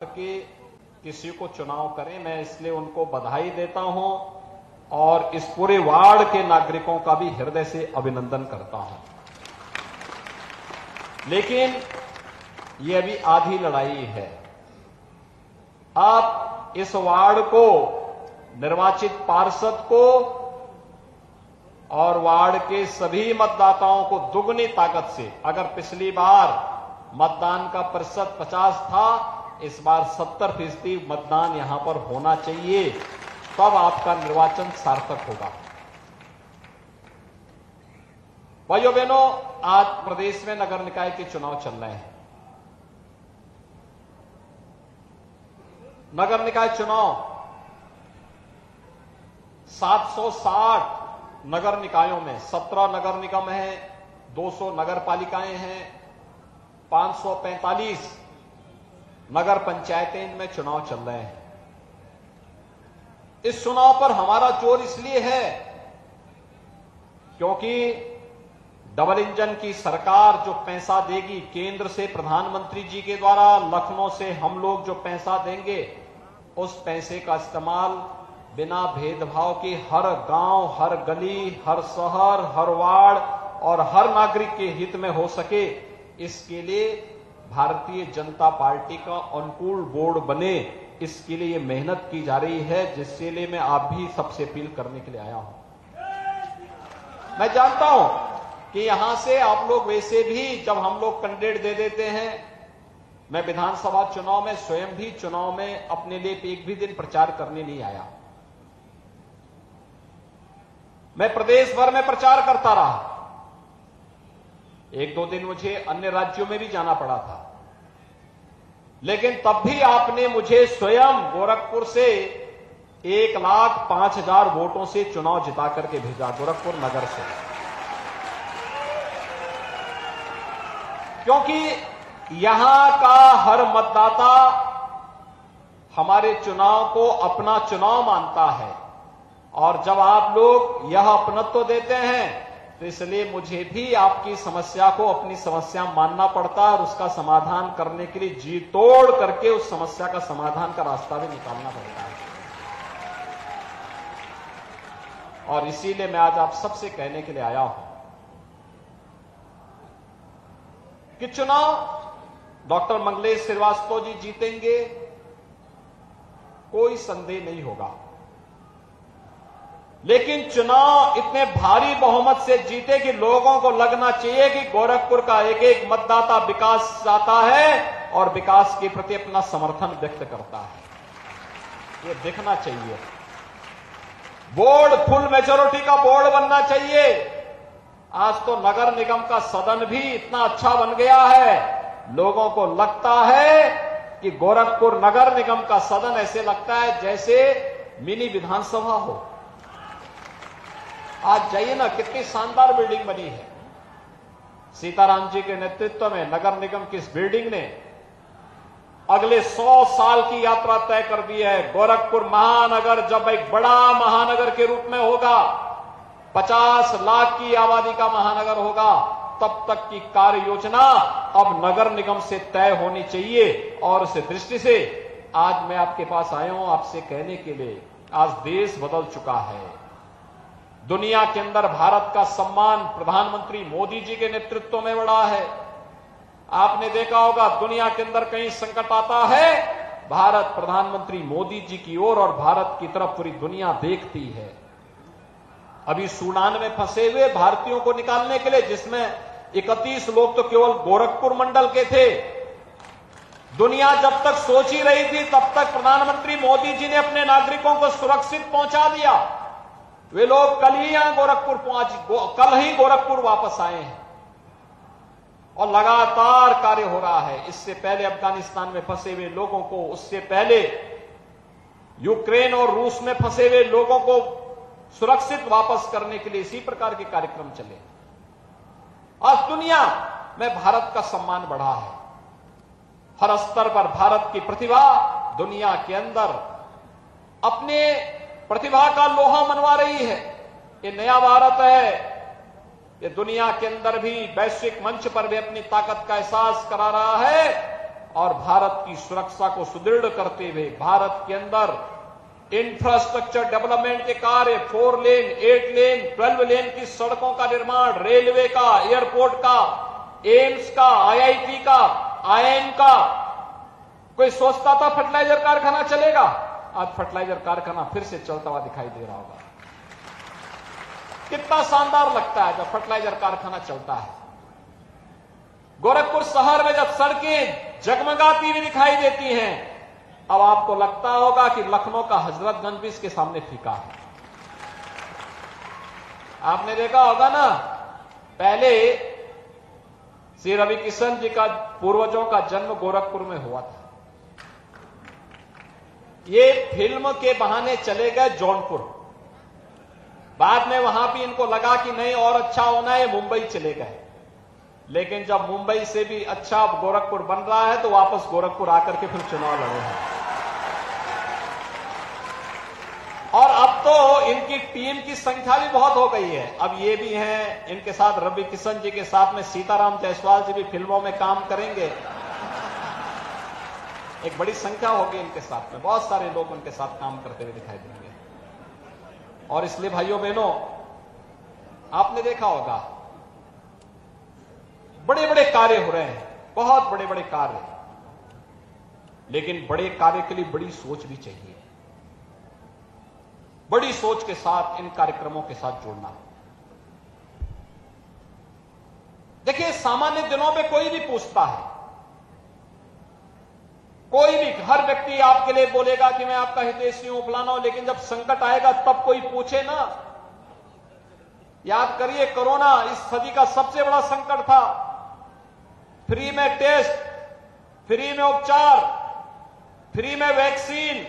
कि किसी को चुनाव करें, मैं इसलिए उनको बधाई देता हूं और इस पूरे वार्ड के नागरिकों का भी हृदय से अभिनंदन करता हूं। लेकिन ये अभी आधी लड़ाई है। आप इस वार्ड को, निर्वाचित पार्षद को और वार्ड के सभी मतदाताओं को दुगनी ताकत से, अगर पिछली बार मतदान का प्रतिशत 50 था, इस बार 70% मतदान यहां पर होना चाहिए, तब आपका निर्वाचन सार्थक होगा। भाइयों बहनों, आज प्रदेश में नगर निकाय के चुनाव चल रहे हैं। नगर निकाय चुनाव 760 नगर निकायों में 17 नगर निगम हैं, 200 नगर पालिकाएं हैं, 545 नगर पंचायतें में चुनाव चल रहे हैं। इस चुनाव पर हमारा जोर इसलिए है क्योंकि डबल इंजन की सरकार जो पैसा देगी केंद्र से, प्रधानमंत्री जी के द्वारा, लखनऊ से हम लोग जो पैसा देंगे, उस पैसे का इस्तेमाल बिना भेदभाव के हर गांव, हर गली, हर शहर, हर वार्ड और हर नागरिक के हित में हो सके, इसके लिए भारतीय जनता पार्टी का अनुकूल बोर्ड बने, इसके लिए मेहनत की जा रही है, जिसके लिए मैं आप भी सबसे अपील करने के लिए आया हूं। मैं जानता हूं कि यहां से आप लोग वैसे भी जब हम लोग कैंडिडेट दे देते हैं, मैं विधानसभा चुनाव में स्वयं भी चुनाव में अपने लिए एक भी दिन प्रचार करने नहीं आया। मैं प्रदेश भर में प्रचार करता रहा। एक दो दिन मुझे अन्य राज्यों में भी जाना पड़ा था, लेकिन तब भी आपने मुझे स्वयं गोरखपुर से 1,05,000 वोटों से चुनाव जिता करके भेजा, गोरखपुर नगर से। क्योंकि यहां का हर मतदाता हमारे चुनाव को अपना चुनाव मानता है, और जब आप लोग यह अपनत्व देते हैं तो इसलिए मुझे भी आपकी समस्या को अपनी समस्या मानना पड़ता है और उसका समाधान करने के लिए जी तोड़ करके उस समस्या का समाधान का रास्ता भी निकालना पड़ता है। और इसीलिए मैं आज आप सबसे कहने के लिए आया हूं कि चुनाव डॉक्टर मंगलेश श्रीवास्तव जी जीतेंगे, कोई संदेह नहीं होगा। लेकिन चुनाव इतने भारी बहुमत से जीते कि लोगों को लगना चाहिए कि गोरखपुर का एक एक मतदाता विकास चाहता है और विकास के प्रति अपना समर्थन व्यक्त करता है। ये दिखना चाहिए। बोर्ड फुल मेजॉरिटी का बोर्ड बनना चाहिए। आज तो नगर निगम का सदन भी इतना अच्छा बन गया है, लोगों को लगता है कि गोरखपुर नगर निगम का सदन ऐसे लगता है जैसे मिनी विधानसभा हो। आज जाइए ना, कितनी शानदार बिल्डिंग बनी है। सीताराम जी के नेतृत्व में नगर निगम की इस बिल्डिंग ने अगले 100 साल की यात्रा तय कर दी है। गोरखपुर महानगर जब एक बड़ा महानगर के रूप में होगा, 50 लाख की आबादी का महानगर होगा, तब तक की कार्य योजना अब नगर निगम से तय होनी चाहिए। और उस दृष्टि से आज मैं आपके पास आया हूं आपसे कहने के लिए, आज देश बदल चुका है। दुनिया के अंदर भारत का सम्मान प्रधानमंत्री मोदी जी के नेतृत्व में बढ़ा है। आपने देखा होगा, दुनिया के अंदर कहीं संकट आता है, भारत प्रधानमंत्री मोदी जी की ओर और भारत की तरफ पूरी दुनिया देखती है। अभी सूडान में फंसे हुए भारतीयों को निकालने के लिए, जिसमें 31 लोग तो केवल गोरखपुर मंडल के थे, दुनिया जब तक सोच ही रही थी, तब तक प्रधानमंत्री मोदी जी ने अपने नागरिकों को सुरक्षित पहुंचा दिया। वे लोग कल ही यहां कल ही गोरखपुर वापस आए हैं और लगातार कार्य हो रहा है। इससे पहले अफगानिस्तान में फंसे हुए लोगों को, उससे पहले यूक्रेन और रूस में फंसे हुए लोगों को सुरक्षित वापस करने के लिए इसी प्रकार के कार्यक्रम चले। आज दुनिया में भारत का सम्मान बढ़ा है। हर स्तर पर भारत की प्रतिभा दुनिया के अंदर अपने प्रतिभा का लोहा मनवा रही है। ये नया भारत है, ये दुनिया के अंदर भी वैश्विक मंच पर भी अपनी ताकत का एहसास करा रहा है और भारत की सुरक्षा को सुदृढ़ करते हुए भारत के अंदर इंफ्रास्ट्रक्चर डेवलपमेंट के कार्य 4 लेन, 8 लेन, 12 लेन की सड़कों का निर्माण, रेलवे का, एयरपोर्ट का, एम्स का, आईआईटी का, आईआईएम का। कोई सोचता था फर्टिलाइजर कारखाना चलेगा? आज फर्टिलाइजर कारखाना फिर से चलता हुआ दिखाई दे रहा होगा। कितना शानदार लगता है जब फर्टिलाइजर कारखाना चलता है। गोरखपुर शहर में जब सड़कें जगमगाती हुई दिखाई देती हैं, अब आपको लगता होगा कि लखनऊ का हजरतगंज भी इसके सामने फीका है। आपने देखा होगा ना, पहले श्री रवि किशन जी का पूर्वजों का जन्म गोरखपुर में हुआ था। ये फिल्म के बहाने चले गए जौनपुर, बाद में वहां भी इनको लगा कि नहीं और अच्छा होना है, मुंबई चले गए। लेकिन जब मुंबई से भी अच्छा गोरखपुर बन रहा है तो वापस गोरखपुर आकर के फिर चुनाव लड़े हैं। और अब तो इनकी टीम की संख्या भी बहुत हो गई है। अब ये भी हैं, इनके साथ रवि किशन जी के साथ में सीताराम जायसवाल जी भी फिल्मों में काम करेंगे। एक बड़ी संख्या होगी इनके साथ में, बहुत सारे लोग उनके साथ काम करते हुए दिखाई देंगे। और इसलिए भाइयों बहनों, आपने देखा होगा बड़े बड़े कार्य हो रहे हैं, बहुत बड़े बड़े कार्य, लेकिन बड़े कार्य के लिए बड़ी सोच भी चाहिए। बड़ी सोच के साथ इन कार्यक्रमों के साथ जुड़ना। देखिए, सामान्य दिनों में कोई भी पूछता है, कोई भी, हर व्यक्ति आपके लिए बोलेगा कि मैं आपका हितैषी हूं, फलाना हूं, लेकिन जब संकट आएगा तब कोई पूछे ना। याद करिए, कोरोना इस सदी का सबसे बड़ा संकट था। फ्री में टेस्ट, फ्री में उपचार, फ्री में वैक्सीन,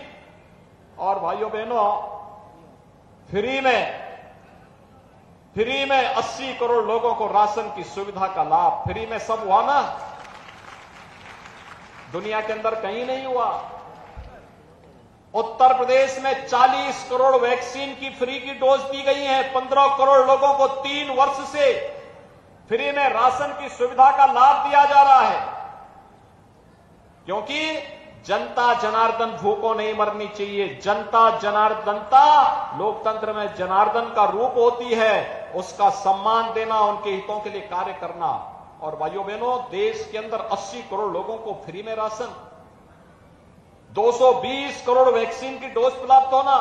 और भाइयों बहनों फ्री में 80 करोड़ लोगों को राशन की सुविधा का लाभ। फ्री में सब हुआ ना, दुनिया के अंदर कहीं नहीं हुआ। उत्तर प्रदेश में 40 करोड़ वैक्सीन की फ्री की डोज दी गई है। 15 करोड़ लोगों को 3 वर्ष से फ्री में राशन की सुविधा का लाभ दिया जा रहा है, क्योंकि जनता जनार्दन भूखों नहीं मरनी चाहिए। जनता जनार्दनता लोकतंत्र में जनार्दन का रूप होती है, उसका सम्मान देना, उनके हितों के लिए कार्य करना। और भाइयों बहनों, देश के अंदर 80 करोड़ लोगों को फ्री में राशन, 220 करोड़ वैक्सीन की डोज उपलब्ध होना,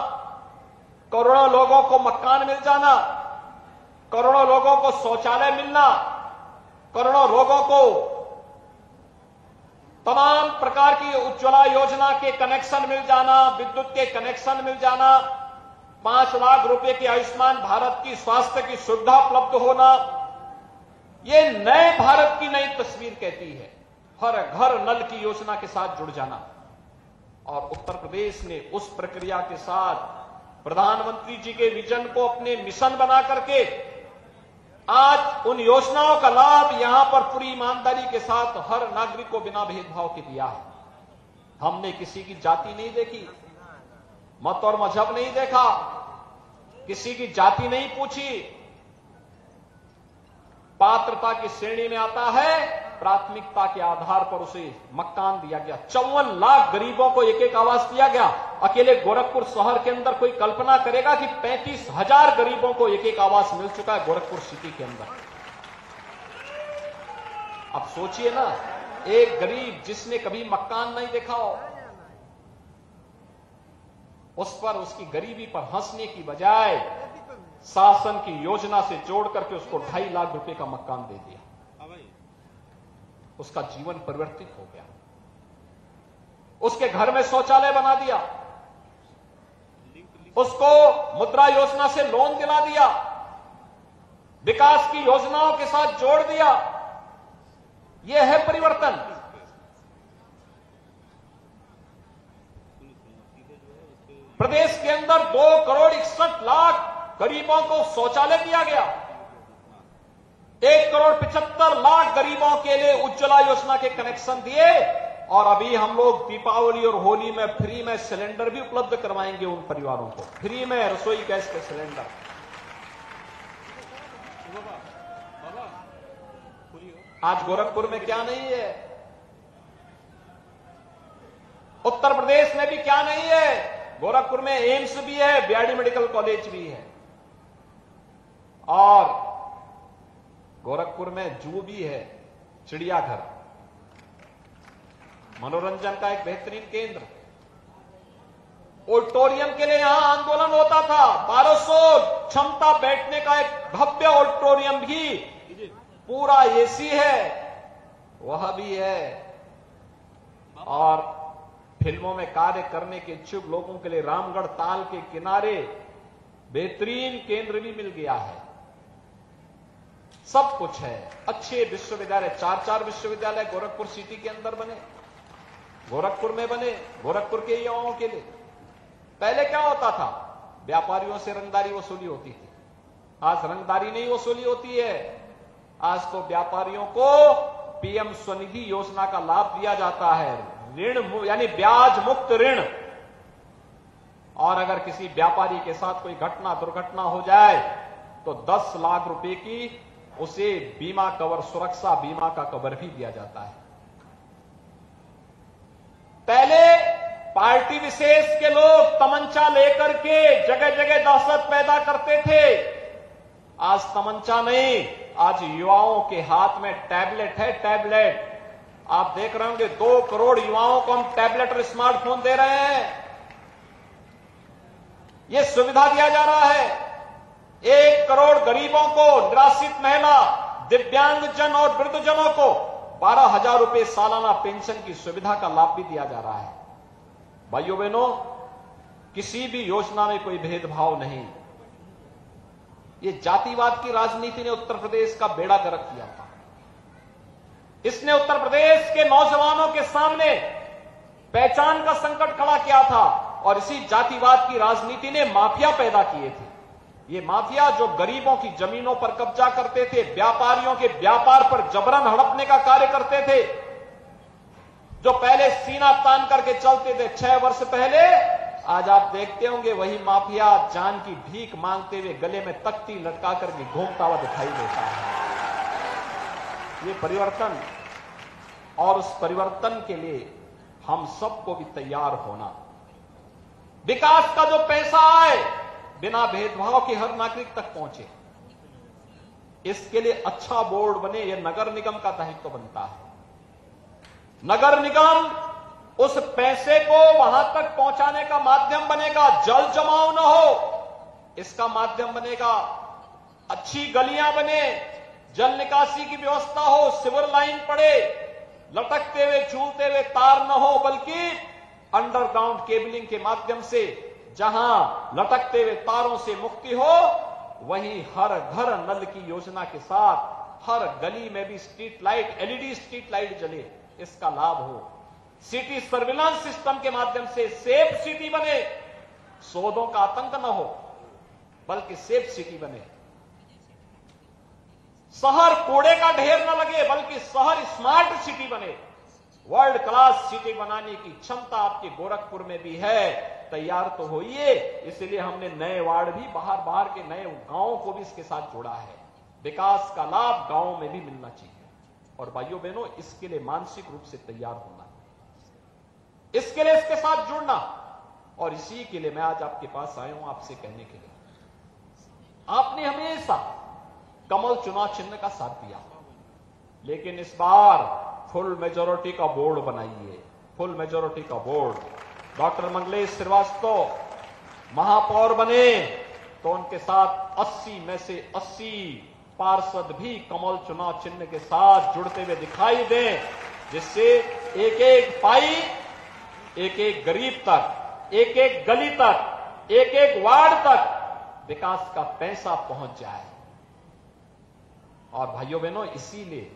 करोड़ों लोगों को मकान मिल जाना, करोड़ों लोगों को शौचालय मिलना, करोड़ों लोगों को तमाम प्रकार की उज्ज्वला योजना के कनेक्शन मिल जाना, विद्युत के कनेक्शन मिल जाना, 5 लाख रुपए की आयुष्मान भारत की स्वास्थ्य की सुविधा उपलब्ध होना, ये नए भारत की नई तस्वीर कहती है। हर घर नल की योजना के साथ जुड़ जाना। और उत्तर प्रदेश ने उस प्रक्रिया के साथ प्रधानमंत्री जी के विजन को अपने मिशन बना करके आज उन योजनाओं का लाभ यहां पर पूरी ईमानदारी के साथ हर नागरिक को बिना भेदभाव के दिया है। हमने किसी की जाति नहीं देखी, मत और मजहब नहीं देखा, किसी की जाति नहीं पूछी। पात्रता की श्रेणी में आता है, प्राथमिकता के आधार पर उसे मकान दिया गया। 54 लाख गरीबों को एक एक आवास दिया गया। अकेले गोरखपुर शहर के अंदर कोई कल्पना करेगा कि 35,000 गरीबों को एक एक आवास मिल चुका है गोरखपुर सिटी के अंदर। अब सोचिए ना, एक गरीब जिसने कभी मकान नहीं देखा हो, उस पर, उसकी गरीबी पर हंसने की बजाय शासन की योजना से जोड़ करके उसको 2.5 लाख रुपए का मकान दे दिया। उसका जीवन परिवर्तित हो गया। उसके घर में शौचालय बना दिया, उसको मुद्रा योजना से लोन दिला दिया, विकास की योजनाओं के साथ जोड़ दिया। यह है परिवर्तन। प्रदेश के अंदर 2 करोड़ 61 लाख गरीबों को शौचालय दिया गया। 1 करोड़ 75 लाख गरीबों के लिए उज्ज्वला योजना के कनेक्शन दिए। और अभी हम लोग दीपावली और होली में फ्री में सिलेंडर भी उपलब्ध करवाएंगे उन परिवारों को, फ्री में रसोई गैस के सिलेंडर। आज गोरखपुर में क्या नहीं है? उत्तर प्रदेश में भी क्या नहीं है, गोरखपुर में एम्स भी है, बीआरडी मेडिकल कॉलेज भी है, और गोरखपुर में जू भी है, चिड़ियाघर, मनोरंजन का एक बेहतरीन केंद्र। ऑडिटोरियम के लिए यहां आंदोलन होता था, 1200 क्षमता बैठने का एक भव्य ऑडिटोरियम भी, पूरा एसी है, वह भी है। और फिल्मों में कार्य करने के इच्छुक लोगों के लिए रामगढ़ ताल के किनारे बेहतरीन केंद्र भी मिल गया है। सब कुछ है, अच्छे विश्वविद्यालय, 4 विश्वविद्यालय गोरखपुर सिटी के अंदर बने, गोरखपुर में बने, गोरखपुर के युवाओं के लिए। पहले क्या होता था, व्यापारियों से रंगदारी वसूली होती थी, आज रंगदारी नहीं वसूली होती है, आज तो व्यापारियों को पीएम स्वनिधि योजना का लाभ दिया जाता है, ऋण यानी ब्याज मुक्त ऋण। और अगर किसी व्यापारी के साथ कोई घटना दुर्घटना हो जाए तो 10 लाख रुपए की उसे बीमा कवर, सुरक्षा बीमा का कवर भी दिया जाता है। पहले पार्टी विशेष के लोग तमंचा लेकर के जगह जगह दहशत पैदा करते थे, आज तमंचा नहीं, आज युवाओं के हाथ में टैबलेट है, टैबलेट। आप देख रहे होंगे 2 करोड़ युवाओं को हम टैबलेट और स्मार्टफोन दे रहे हैं, ये सुविधा दिया जा रहा है। 1 करोड़ गरीबों को, निराश्रित महिला, दिव्यांगजन और वृद्धजनों को 12,000 रुपए सालाना पेंशन की सुविधा का लाभ भी दिया जा रहा है। भाइयों बहनों, किसी भी योजना में कोई भेदभाव नहीं। ये जातिवाद की राजनीति ने उत्तर प्रदेश का बेड़ा गर्क किया था। इसने उत्तर प्रदेश के नौजवानों के सामने पहचान का संकट खड़ा किया था, और इसी जातिवाद की राजनीति ने माफिया पैदा किए थे। ये माफिया जो गरीबों की जमीनों पर कब्जा करते थे, व्यापारियों के व्यापार पर जबरन हड़पने का कार्य करते थे, जो पहले सीना तान करके चलते थे 6 वर्ष पहले, आज आप देखते होंगे वही माफिया जान की भीख मांगते हुए गले में तख्ती लटका करके घूमता हुआ दिखाई देता है। ये परिवर्तन, और उस परिवर्तन के लिए हम सबको भी तैयार होना। विकास का जो पैसा आए बिना भेदभाव के हर नागरिक तक पहुंचे, इसके लिए अच्छा बोर्ड बने, यह नगर निगम का दायित्व बनता है। नगर निगम उस पैसे को वहां तक पहुंचाने का माध्यम बनेगा, जल जमाव न हो इसका माध्यम बनेगा, अच्छी गलियां बने, जल निकासी की व्यवस्था हो, सिवर लाइन पड़े, लटकते हुए झूलते हुए तार न हो, बल्कि अंडरग्राउंड केबलिंग के माध्यम से जहां लटकते हुए तारों से मुक्ति हो, वहीं हर घर नल की योजना के साथ हर गली में भी street light, LED street light जले, इसका लाभ हो। सिटी सर्विलांस सिस्टम के माध्यम से सेफ सिटी बने, सौदों का आतंक न हो, बल्कि सेफ सिटी बने। शहर कूड़े का ढेर न लगे, बल्कि शहर स्मार्ट सिटी बने। वर्ल्ड क्लास सिटी बनाने की क्षमता आपके गोरखपुर में भी है, तैयार तो होइए। इसलिए हमने नए वार्ड भी, बाहर के नए गांवों को भी इसके साथ जोड़ा है। विकास का लाभ गांवों में भी मिलना चाहिए। और भाइयों बहनों, इसके लिए मानसिक रूप से तैयार होना, इसके लिए इसके साथ जुड़ना, और इसी के लिए मैं आज आपके पास आया हूं आपसे कहने के लिए, आपने हमेशा कमल चुनाव चिन्ह का साथ दिया, लेकिन इस बार फुल मेजोरिटी का बोर्ड बनाइए, फुल मेजोरिटी का बोर्ड। डॉक्टर मंगलेश श्रीवास्तव महापौर बने तो उनके साथ 80 में से 80 पार्षद भी कमल चुनाव चिन्ह के साथ जुड़ते हुए दिखाई दें, जिससे एक एक पाई, एक एक गरीब तक, एक एक गली तक, एक एक वार्ड तक विकास का पैसा पहुंच जाए। और भाइयों बहनों, इसीलिए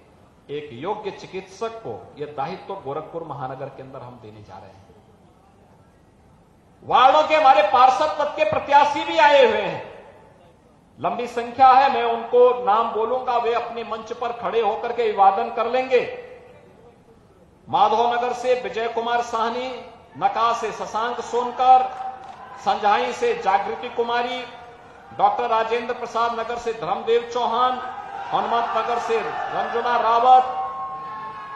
एक योग्य चिकित्सक को यह दायित्व गोरखपुर महानगर के अंदर हम देने जा रहे हैं। वार्डों के हमारे पार्षद पद के प्रत्याशी भी आए हुए हैं, लंबी संख्या है, मैं उनको नाम बोलूंगा, वे अपने मंच पर खड़े होकर के अभिवादन कर लेंगे। माधवनगर से विजय कुमार साहनी, नका से शशांक सोनकर, संजाई से जागृति कुमारी, डॉक्टर राजेंद्र प्रसाद नगर से धर्मदेव चौहान, हनुमत नगर से रंजना रावत,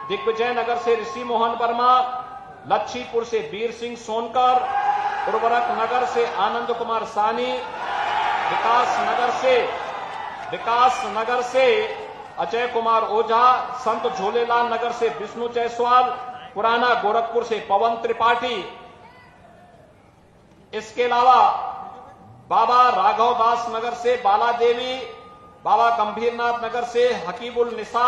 दिग्विजय नगर से ऋषि मोहन वर्मा, लच्छीपुर से वीर सिंह सोनकर, उर्वरक नगर से आनंद कुमार सानी, विकास नगर से अजय कुमार ओझा, संत झूलेलाल नगर से विष्णु जायसवाल, पुराना गोरखपुर से पवन त्रिपाठी। इसके अलावा बाबा राघव दास नगर से बाला देवी, बाबा गंभीरनाथ नगर से हकीबुल निसा,